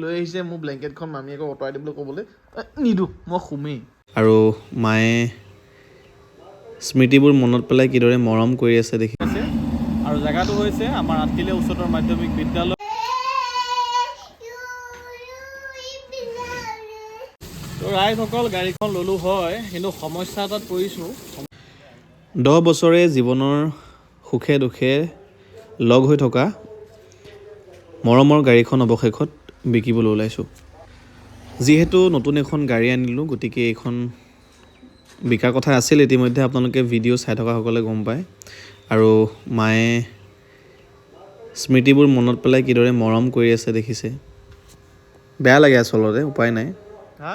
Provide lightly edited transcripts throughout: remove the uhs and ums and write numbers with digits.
লৈ আহিছে মোৰ ব্লেংকেটখন মামীয়েকক অঁতৰাই দিবলৈ ক'বলৈ নিদো মই শুমেই আৰু মায়ে স্মৃতিবোৰ মনত পেলাই কিদৰে মৰম কৰি আছে দেখি আছে আৰু জেগাটো হৈছে আমাৰ আঠখিলীয়া উচ্চতৰ মাধ্যমিক বিদ্যালয় তো ৰাইজসকল গাড়ীখন ল'লোঁ হয় কিন্তু সমস্যা এটাত পৰিছোঁ 10 বছৰে জীৱনৰ সুখে দুখে লগ হৈ থকা মৰমৰ গাড়ীখন অৱশেষত বিকিবলৈ ওলাইছোঁ যিহেতু নতুন এখন গাড়ী আনিলোঁ গতিকে এইখন বিকাৰ কথা আছিল ইতিমধ্যে আপোনালোকে ভিডিঅ' চাই থকাসকলে গম পায় আৰু মায়ে স্মৃতিবোৰ মনত পেলাই কিদৰে মৰম কৰি আছে দেখিছে বেয়া লাগে আচলতে উপায় নাই হা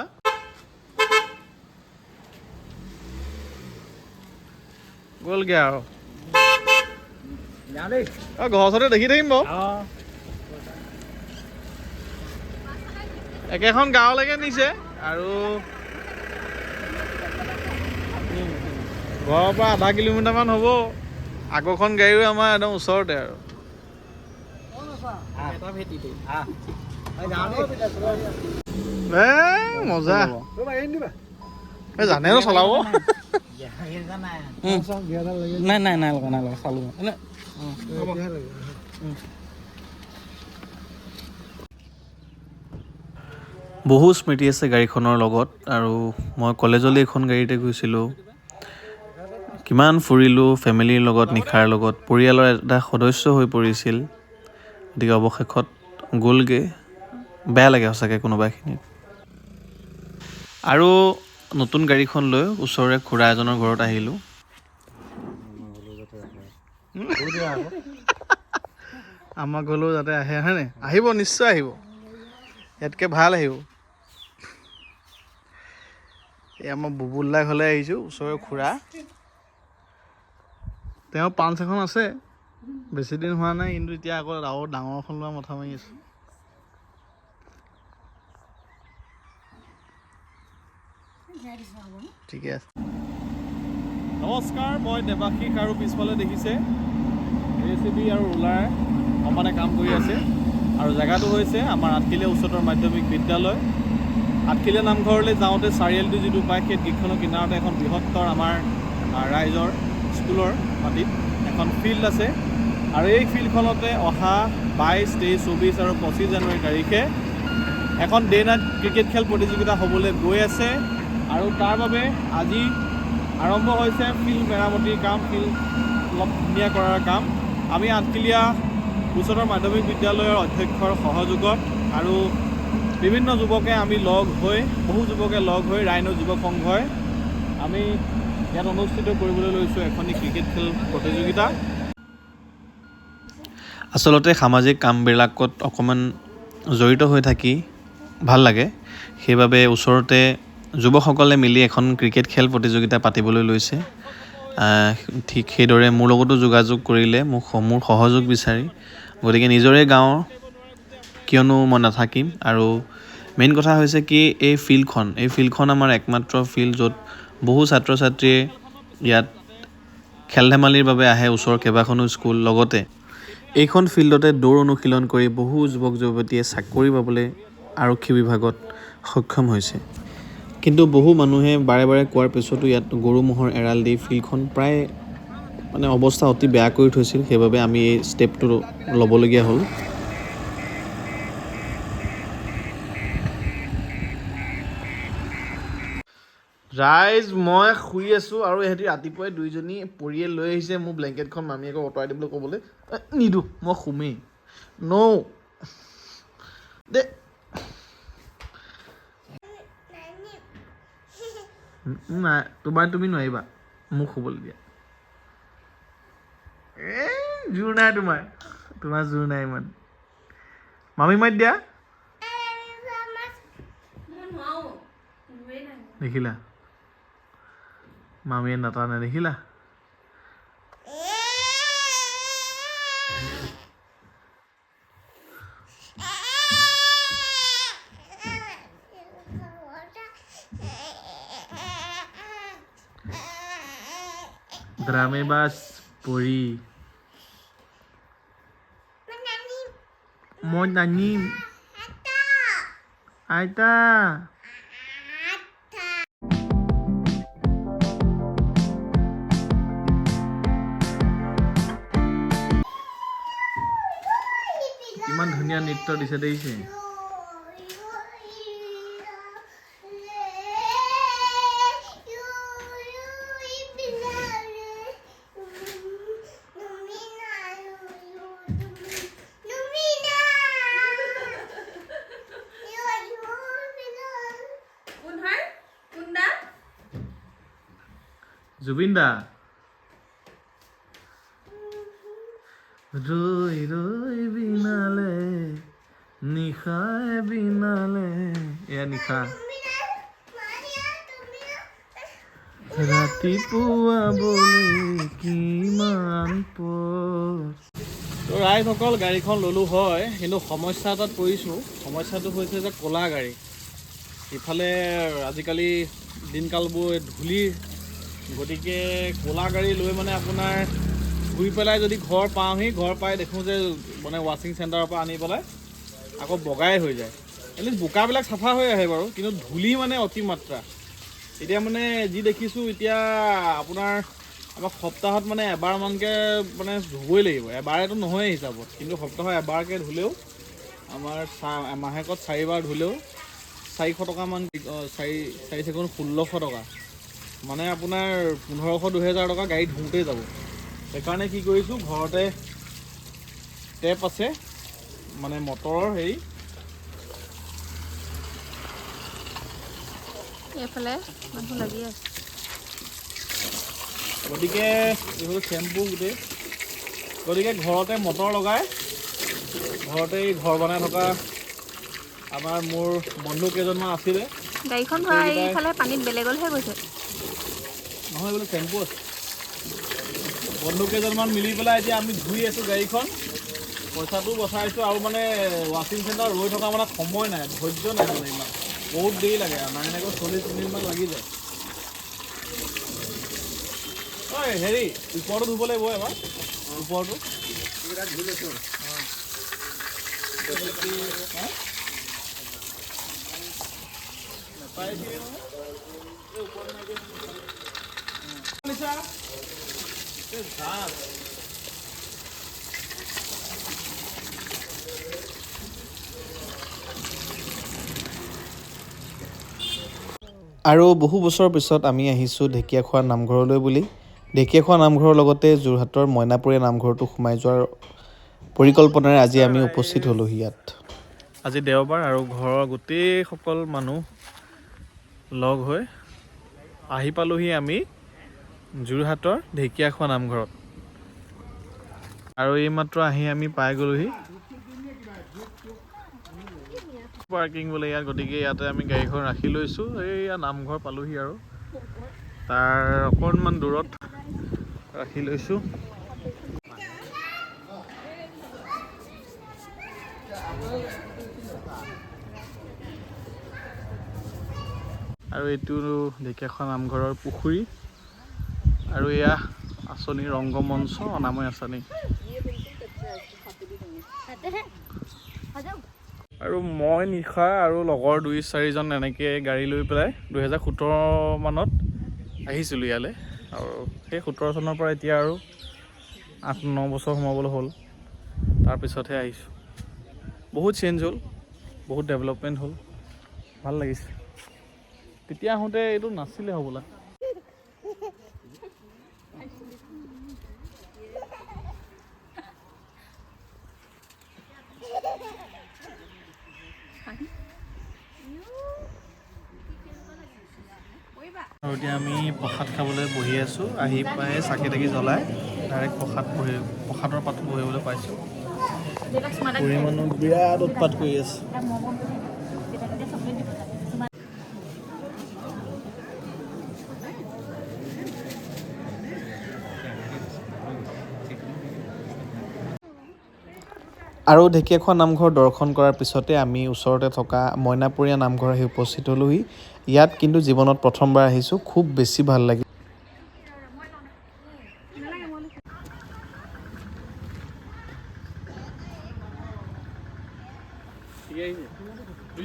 গ'লগৈ আৰু ঘৰৰ ওচৰতে দেখি থাকিম বাৰু একেখন গাঁৱলৈকে নিছে আৰু ঘৰৰ পৰা আধা কিলোমিটাৰমান হ'ব আগৰখন গাড়ীও আমাৰ একদম ওচৰতে আৰু মজা জানে ন চলাব নাই নাই নাই লগা নাই লগা চালোঁ বহু স্মৃতি আছে গাড়ীখনৰ লগত আৰু মই কলেজলৈ এইখন গাড়ীতে গৈছিলোঁ কিমান ফুৰিলোঁ ফেমিলিৰ লগত নিশাৰ লগত পৰিয়ালৰ এটা সদস্য হৈ পৰিছিল গতিকে অৱশেষত গ'লগৈ বেয়া লাগে সঁচাকৈ কোনোবাখিনিত আৰু নতুন গাড়ীখন লৈ ওচৰৰে খুৰা এজনৰ ঘৰত আহিলোঁ আমাৰ ঘৰলৈও যাতে আহে হয়নে আহিব নিশ্চয় আহিব ইয়াতকৈ ভাল আহিব এই আমাৰ বুবুলদাৰ ঘৰলৈ আহিছোঁ ওচৰৰে খুৰা তেওঁ পাঞ্চ এখন আছে বেছি দিন হোৱা নাই কিন্তু এতিয়া আকৌ আৰু ডাঙৰ এখন লোৱা মাথা মাৰি আছোঁ ঠিকে আছে নমস্কাৰ মই দেৱাশীষ আৰু পিছফালে দেখিছে JCB আৰু ৰোলাৰ সমানে কাম কৰি আছে আৰু জেগাটো হৈছে আমাৰ আঠখিলীয়া উচ্চতৰ মাধ্যমিক বিদ্যালয় আঠখিলীয়া নামঘৰলৈ যাওঁতে চাৰিআলিটো যিটো পায় সেই গেটখনৰ কিনাৰতে এখন বৃহত্তৰ আমাৰ ৰাইজৰ স্কুলৰ মাটিত এখন ফিল্ড আছে আৰু এই ফিল্ডখনতে অহা 22, 23, 24 আৰু 25 জানুৱাৰী তাৰিখে এখন ডে নাইট ক্ৰিকেট খেল প্ৰতিযোগিতা হ'বলৈ গৈ আছে আৰু তাৰ বাবে আজি আৰম্ভ হৈছে ফিল্ড মেৰামতিৰ কাম ফিল্ড অলপ ধুনীয়া কৰাৰ কাম আমি আঠখিলীয়া উচ্চতৰ মাধ্যমিক বিদ্যালয়ৰ অধ্যক্ষৰ সহযোগত আৰু বিভিন্ন যুৱকে আমি লগ হৈ বহু যুৱকে লগ হৈ ৰাইনো যুৱক সংঘই আমি ইয়াত অনুষ্ঠিত কৰিবলৈ লৈছোঁ এখনি ক্ৰিকেট খেল প্ৰতিযোগিতা আচলতে সামাজিক কামবিলাকত অকণমান জড়িত হৈ থাকি ভাল লাগে সেইবাবে ওচৰতে যুৱকসকলে মিলি এখন ক্ৰিকেট খেল প্ৰতিযোগিতা পাতিবলৈ লৈছে ঠিক সেইদৰে মোৰ লগতো যোগাযোগ কৰিলে মোৰ সহযোগ বিচাৰি গতিকে নিজৰে গাঁও কিয়নো মই নাথাকিম আৰু মেইন কথা হৈছে কি এই ফিল্ডখন আমাৰ একমাত্ৰ ফিল্ড য'ত বহু ছাত্ৰ ছাত্ৰীয়ে ইয়াত খেল ধেমালিৰ বাবে আহে ওচৰৰ কেইবাখনো স্কুল লগতে এইখন ফিল্ডতে দৌৰ অনুশীলন কৰি বহু যুৱক যুৱতীয়ে চাকৰি পাবলৈ আৰক্ষী বিভাগত সক্ষম হৈছে কিন্তু বহু মানুহে বাৰে বাৰে কোৱাৰ পিছতো ইয়াত গৰু ম'হৰ এৰাল দি ফিল্ডখন প্ৰায় মানে অৱস্থা অতি বেয়া কৰি থৈছিল সেইবাবে আমি এই ষ্টেপটো ল'বলগীয়া হ'ল ৰাইজ মই শুই আছোঁ আৰু ইহঁতি ৰাতিপুৱাই দুইজনী পৰিয়ে লৈ আহিছে মোৰ ব্লেংকেটখন মামীয়েকক অঁতৰাই দিবলৈ ক'বলৈ নিদো মই শুমেই দে নাই তুমি নোৱাৰিবা মোক শুবলৈ দিয়া জোৰ নাই তোমাৰ জোৰ নাই ইমান মামী মাত দিয়া দেখিলা মামীয়ে নাটানে দেখিলা ড্ৰামেবাজ পৰি মই নানিম আইতা কিমান ধুনীয়া নৃত্য দিছে দেখিছে জুবিন দা ৰৈ ৰৈ বিনালে নিশাই বিনালে এয়া নিশা ৰাতিপুৱা বোলে কিমান পৰ তো ৰাইজসকল গাড়ীখন ল'লোঁ হয় কিন্তু সমস্যা এটাত পৰিছোঁ সমস্যাটো হৈছে যে ক'লা গাড়ী ইফালে আজিকালি দিনকালবোৰ ধূলিৰ গতিকে ক'লা গাড়ী লৈ মানে আপোনাৰ ঘূৰি পেলাই যদি ঘৰ পাওঁহি ঘৰ পাই দেখোঁ যে মানে ৱাশ্বিং চেণ্টাৰৰ পৰা আনি পেলাই আকৌ বগাই হৈ যায় এনেই বোকাবিলাক চাফা হৈ আহে বাৰু কিন্তু ধূলি মানে অতিমাত্ৰা এতিয়া মানে যি দেখিছোঁ এতিয়া আপোনাৰ আমাৰ সপ্তাহত মানে এবাৰমানকৈ মানে ধুবই লাগিব এবাৰেতো নহয়েই হিচাপত কিন্তু সপ্তাহত এবাৰকৈ ধুলেও আমাৰ মাহেকত 4বাৰ ধুলেও 400 টকামান 4 চেগুণ 1600 টকা মানে আপোনাৰ 1500-2000 টকা গাড়ী ধুওঁতেই যাব সেইকাৰণে কি কৰিছোঁ ঘৰতে টেপ আছে মানে মটৰৰ হেৰি এইফালে মানুহ লাগি আছে গতিকে এইবোৰ চেম্পু গোটেই গতিকে ঘৰতে মটৰ লগাই ঘৰতেই ঘৰ বনাই থকা আমাৰ মোৰ বন্ধু কেইজনমান আছিলে গাড়ীখন ভৰাই এইফালে পানীত বেলেগলৈহে গৈছে নহয় এইবোৰ চেম্পু আছে বন্ধু কেইজনমান মিলি পেলাই এতিয়া আমি ধুই আছোঁ গাড়ীখন পইচাটো বচাইছোঁ আৰু মানে ৱাশ্বিং চেণ্টাৰ ৰৈ থকা মানে সময় নাই ধৈৰ্য নাই মানে ইমান বহুত দেৰি লাগে আৰু নাই এনেকৈ 40 মিনিটমান লাগি যায় ঐ হেৰি ওপৰটো ধুব লাগিব এবাৰ ওপৰটো আৰু বহু বছৰৰ পিছত আমি আহিছোঁ ঢেকীয়াখোৱা নামঘৰলৈ বুলি ঢেকীয়াখোৱা নামঘৰৰ লগতে যোৰহাটৰ মইনাপুৰীয়া নামঘৰটো সোমাই যোৱাৰ পৰিকল্পনাৰে আজি আমি উপস্থিত হ'লোহি ইয়াত আজি দেওবাৰ আৰু ঘৰৰ গোটেইসকল মানুহ লগ হৈ আহি পালোহি আমি যোৰহাটৰ ঢেকীয়াখোৱা নামঘৰত আৰু এইমাত্ৰ আহি আমি পাই গ'লোহি পাৰ্কিং বোলে ইয়াত গতিকে ইয়াতে আমি গাড়ীখন ৰাখি লৈছোঁ এইয়া নামঘৰ পালোহি আৰু তাৰ অকণমান দূৰত ৰাখি লৈছোঁ আৰু এইটো ঢেকীয়াখোৱা নামঘৰৰ পুখুৰী আৰু এয়া আঁচনি ৰংগমঞ্চ অনাময় আঁচনি আৰু মই নিশা আৰু লগৰ 2-4জন এনেকৈ গাড়ী লৈ পেলাই 2017 মানত আহিছিলোঁ ইয়ালৈ আৰু সেই 17 চনৰ পৰা এতিয়া আৰু 8-9 বছৰ সোমাবলৈ হ'ল তাৰপিছতহে আহিছোঁ বহুত চেঞ্জ হ'ল বহুত ডেভেলপমেণ্ট হ'ল ভাল লাগিছে তেতিয়া আহোঁতে এইটো নাছিলে হ'বলা আৰু এতিয়া আমি প্ৰসাদ খাবলৈ বহি আছোঁ আহি পাই চাকি তাকি জ্বলাই ডাইৰেক্ট প্ৰসাদৰ পাত বহিবলৈ পাইছোঁ পুৰি মানুহ বিৰাট উৎপাত কৰি আছে আৰু ঢেকীয়াখোৱা নামঘৰ দৰ্শন কৰাৰ পিছতে আমি ওচৰতে থকা মইনাপুৰীয়া নামঘৰ আহি উপস্থিত হ'লোহি ইয়াত কিন্তু জীৱনত প্ৰথমবাৰ আহিছোঁ খুব বেছি ভাল লাগিল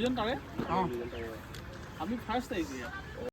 দুইজন তাৰে অঁ আমি ফাৰ্ষ্ট আহিছোঁ ইয়াত